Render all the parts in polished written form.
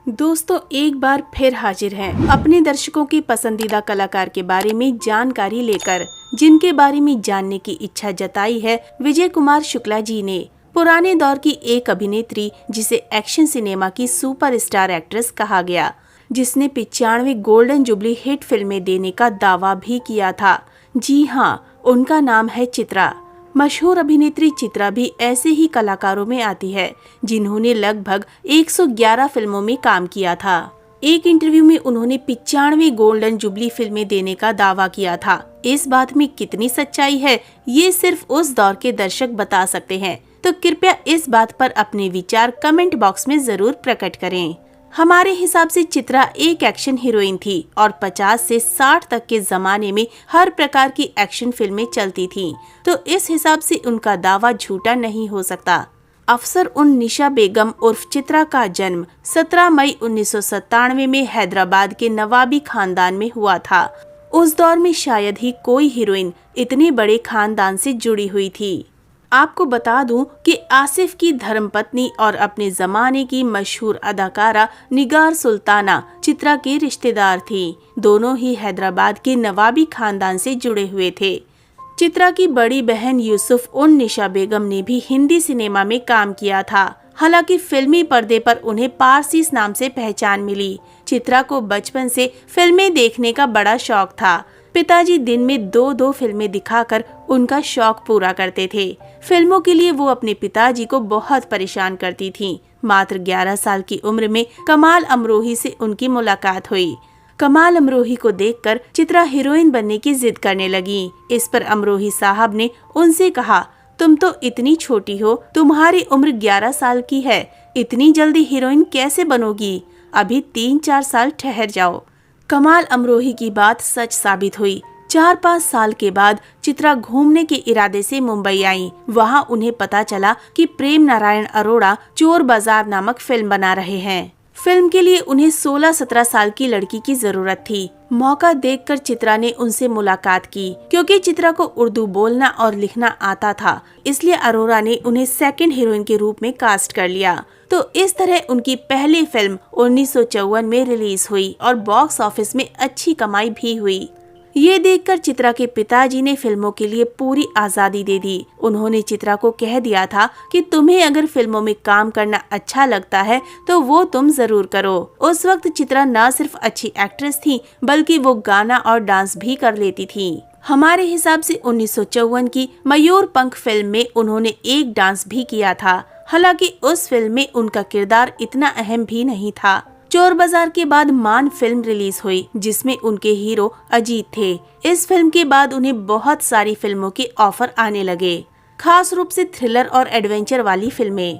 दोस्तों एक बार फिर हाजिर हैं अपने दर्शकों की पसंदीदा कलाकार के बारे में जानकारी लेकर, जिनके बारे में जानने की इच्छा जताई है विजय कुमार शुक्ला जी ने। पुराने दौर की एक अभिनेत्री जिसे एक्शन सिनेमा की सुपरस्टार एक्ट्रेस कहा गया, जिसने 95 गोल्डन जुबली हिट फिल्में देने का दावा भी किया था। जी हाँ, उनका नाम है चित्रा। मशहूर अभिनेत्री चित्रा भी ऐसे ही कलाकारों में आती है जिन्होंने लगभग 111 फिल्मों में काम किया था। एक इंटरव्यू में उन्होंने 95 गोल्डन जुबली फिल्में देने का दावा किया था। इस बात में कितनी सच्चाई है, ये सिर्फ उस दौर के दर्शक बता सकते हैं। तो कृपया इस बात पर अपने विचार कमेंट बॉक्स में जरूर प्रकट करें। हमारे हिसाब से चित्रा एक एक्शन हीरोइन थी और 50 से 60 तक के जमाने में हर प्रकार की एक्शन फिल्में चलती थीं, तो इस हिसाब से उनका दावा झूठा नहीं हो सकता। अफसर उन निशा बेगम उर्फ चित्रा का जन्म 17 मई 1997 में हैदराबाद के नवाबी खानदान में हुआ था। उस दौर में शायद ही कोई हीरोइन इतने बड़े खानदान से जुड़ी हुई थी। आपको बता दूं कि आसिफ की धर्मपत्नी और अपने जमाने की मशहूर अदाकारा निगार सुल्ताना चित्रा के रिश्तेदार थी। दोनों ही हैदराबाद के नवाबी खानदान से जुड़े हुए थे। चित्रा की बड़ी बहन यूसुफ उन निशा बेगम ने भी हिंदी सिनेमा में काम किया था। हालांकि फिल्मी पर्दे पर उन्हें पारसीस नाम से पहचान मिली। चित्रा को बचपन से फिल्में देखने का बड़ा शौक था। पिताजी दिन में 2-2 फिल्में दिखाकर उनका शौक पूरा करते थे। फिल्मों के लिए वो अपने पिताजी को बहुत परेशान करती थीं। मात्र 11 साल की उम्र में कमाल अमरोही से उनकी मुलाकात हुई। कमाल अमरोही को देखकर चित्रा हीरोइन बनने की जिद करने लगी। इस पर अमरोही साहब ने उनसे कहा, तुम तो इतनी छोटी हो, तुम्हारी उम्र 11 साल की है, इतनी जल्दी हीरोइन कैसे बनोगी? अभी 3-4 साल ठहर जाओ। कमाल अमरोही की बात सच साबित हुई। 4-5 साल के बाद चित्रा घूमने के इरादे से मुंबई आई। वहां उन्हें पता चला कि प्रेम नारायण अरोड़ा चोर बाजार नामक फिल्म बना रहे हैं। फिल्म के लिए उन्हें 16-17 साल की लड़की की जरूरत थी। मौका देखकर चित्रा ने उनसे मुलाकात की। क्योंकि चित्रा को उर्दू बोलना और लिखना आता था, इसलिए अरोड़ा ने उन्हें सेकंड हीरोइन के रूप में कास्ट कर लिया। तो इस तरह उनकी पहली फिल्म 1954 में रिलीज हुई और बॉक्स ऑफिस में अच्छी कमाई भी हुई। ये देखकर चित्रा के पिताजी ने फिल्मों के लिए पूरी आजादी दे दी। उन्होंने चित्रा को कह दिया था कि तुम्हें अगर फिल्मों में काम करना अच्छा लगता है तो वो तुम जरूर करो। उस वक्त चित्रा न सिर्फ अच्छी एक्ट्रेस थी, बल्कि वो गाना और डांस भी कर लेती थी। हमारे हिसाब से 1954 की मयूर पंख फिल्म में उन्होंने एक डांस भी किया था। हालांकि उस फिल्म में उनका किरदार इतना अहम भी नहीं था। चोर बाजार के बाद मान फिल्म रिलीज हुई, जिसमें उनके हीरो अजीत थे। इस फिल्म के बाद उन्हें बहुत सारी फिल्मों के ऑफर आने लगे, खास रूप से थ्रिलर और एडवेंचर वाली फिल्में।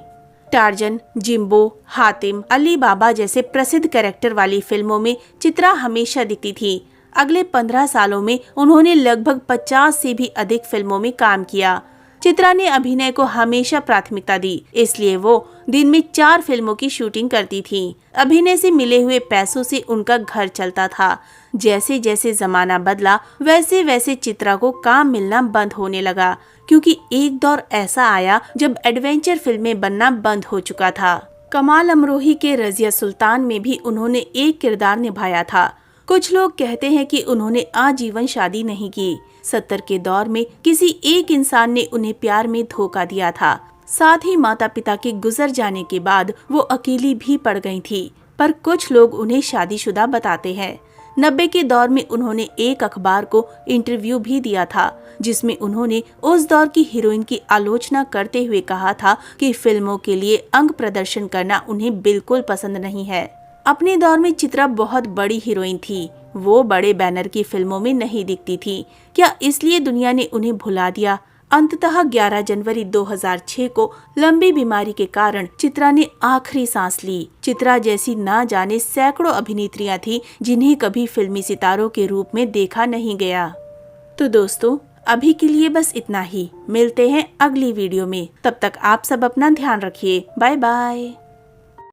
टार्जन, जिम्बो, हातिम, अली बाबा जैसे प्रसिद्ध कैरेक्टर वाली फिल्मों में चित्रा हमेशा दिखती थी। अगले 15 सालों में उन्होंने लगभग 50 से भी अधिक फिल्मों में काम किया। चित्रा ने अभिनय को हमेशा प्राथमिकता दी, इसलिए वो दिन में 4 फिल्मों की शूटिंग करती थी। अभिनय से मिले हुए पैसों से उनका घर चलता था। जैसे जैसे जमाना बदला, वैसे वैसे चित्रा को काम मिलना बंद होने लगा, क्योंकि एक दौर ऐसा आया जब एडवेंचर फिल्में बनना बंद हो चुका था। कमाल अमरोही के रजिया सुल्तान में भी उन्होंने एक किरदार निभाया था। कुछ लोग कहते हैं कि उन्होंने आजीवन शादी नहीं की। 70 के दौर में किसी एक इंसान ने उन्हें प्यार में धोखा दिया था। साथ ही माता पिता के गुजर जाने के बाद वो अकेली भी पड़ गई थी। पर कुछ लोग उन्हें शादीशुदा बताते हैं। 90 के दौर में उन्होंने एक अखबार को इंटरव्यू भी दिया था, जिसमें उन्होंने उस दौर की हीरोइन की आलोचना करते हुए कहा था कि फिल्मों के लिए अंग प्रदर्शन करना उन्हें बिल्कुल पसंद नहीं है। अपने दौर में चित्रा बहुत बड़ी हीरोइन थी। वो बड़े बैनर की फिल्मों में नहीं दिखती थी। क्या इसलिए दुनिया ने उन्हें भुला दिया? अंततः 11 जनवरी 2006 को लंबी बीमारी के कारण चित्रा ने आखिरी सांस ली। चित्रा जैसी ना जाने सैकड़ों अभिनेत्रियां थी जिन्हें कभी फिल्मी सितारों के रूप में देखा नहीं गया। तो दोस्तों, अभी के लिए बस इतना ही। मिलते हैं अगली वीडियो में। तब तक आप सब अपना ध्यान रखिए। Bye bye.